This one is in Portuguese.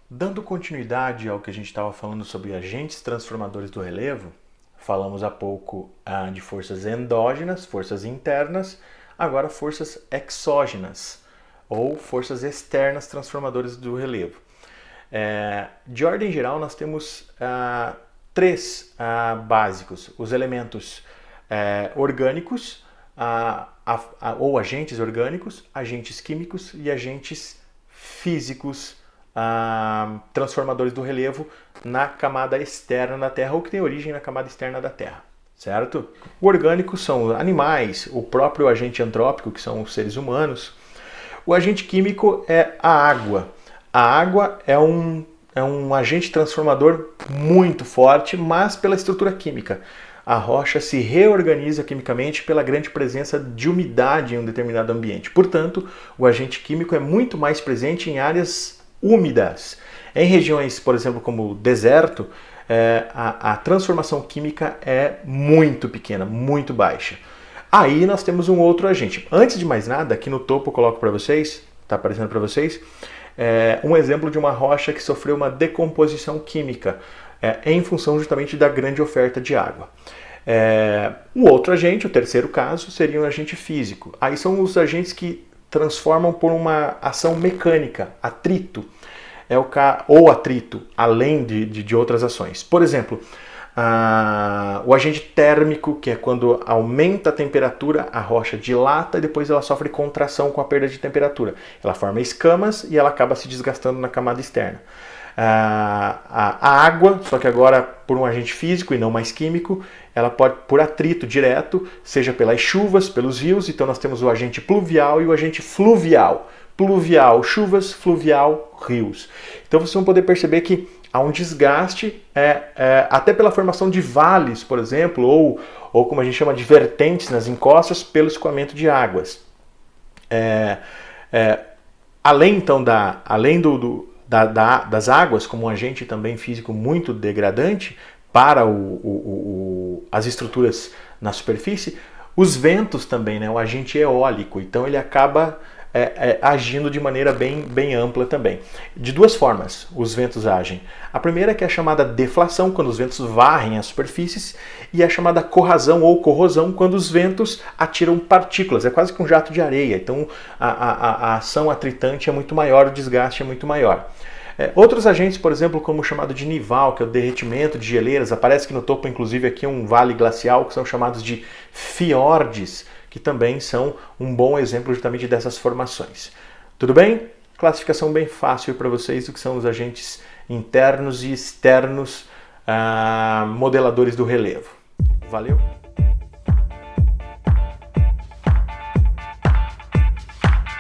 Dando continuidade ao que a gente estava falando sobre agentes transformadores do relevo, falamos há pouco de forças endógenas, forças internas, agora forças exógenas, ou forças externas transformadoras do relevo. De ordem geral, nós temos três básicos: os elementos orgânicos, ou agentes orgânicos, agentes químicos e agentes físicos transformadores do relevo na camada externa da Terra, ou que tem origem na camada externa da Terra, certo? O orgânico são animais, o próprio agente antrópico, que são os seres humanos. O agente químico é a água. A água é um agente transformador muito forte, mas pela estrutura química. A rocha se reorganiza quimicamente pela grande presença de umidade em um determinado ambiente. Portanto, o agente químico é muito mais presente em áreas úmidas. Em regiões, por exemplo, como o deserto, a transformação química é muito pequena, muito baixa. Aí nós temos um outro agente. Antes de mais nada, aqui no topo eu coloco para vocês, está aparecendo para vocês, um exemplo de uma rocha que sofreu uma decomposição química em função justamente da grande oferta de água. O outro agente, o terceiro caso, seria um agente físico. Aí são os agentes que transformam por uma ação mecânica, atrito, ou atrito, além de outras ações. Por exemplo, o agente térmico, que é quando aumenta a temperatura, a rocha dilata e depois ela sofre contração com a perda de temperatura. Ela forma escamas e ela acaba se desgastando na camada externa. A água, só que agora por um agente físico e não mais químico, ela pode, por atrito direto, seja pelas chuvas, pelos rios, então nós temos o agente pluvial e o agente fluvial. Pluvial, chuvas, fluvial, rios. Então vocês vão poder perceber que há um desgaste, até pela formação de vales, por exemplo, ou como a gente chama de vertentes nas encostas, pelo escoamento de águas. Além então das águas, como um agente também físico muito degradante para as estruturas na superfície, os ventos também, né? O agente eólico, então ele acaba agindo de maneira bem ampla também. De duas formas os ventos agem. A primeira é que é a chamada deflação, quando os ventos varrem as superfícies, e a chamada corrosão ou corrosão, quando os ventos atiram partículas. É quase que um jato de areia, então a ação atritante é muito maior, o desgaste é muito maior. Outros agentes, por exemplo, como o chamado de nival, que é o derretimento de geleiras, aparece aqui no topo, inclusive, aqui um vale glacial, que são chamados de fiordes, que também são um bom exemplo justamente dessas formações. Tudo bem? Classificação bem fácil para vocês do que são os agentes internos e externos modeladores do relevo. Valeu!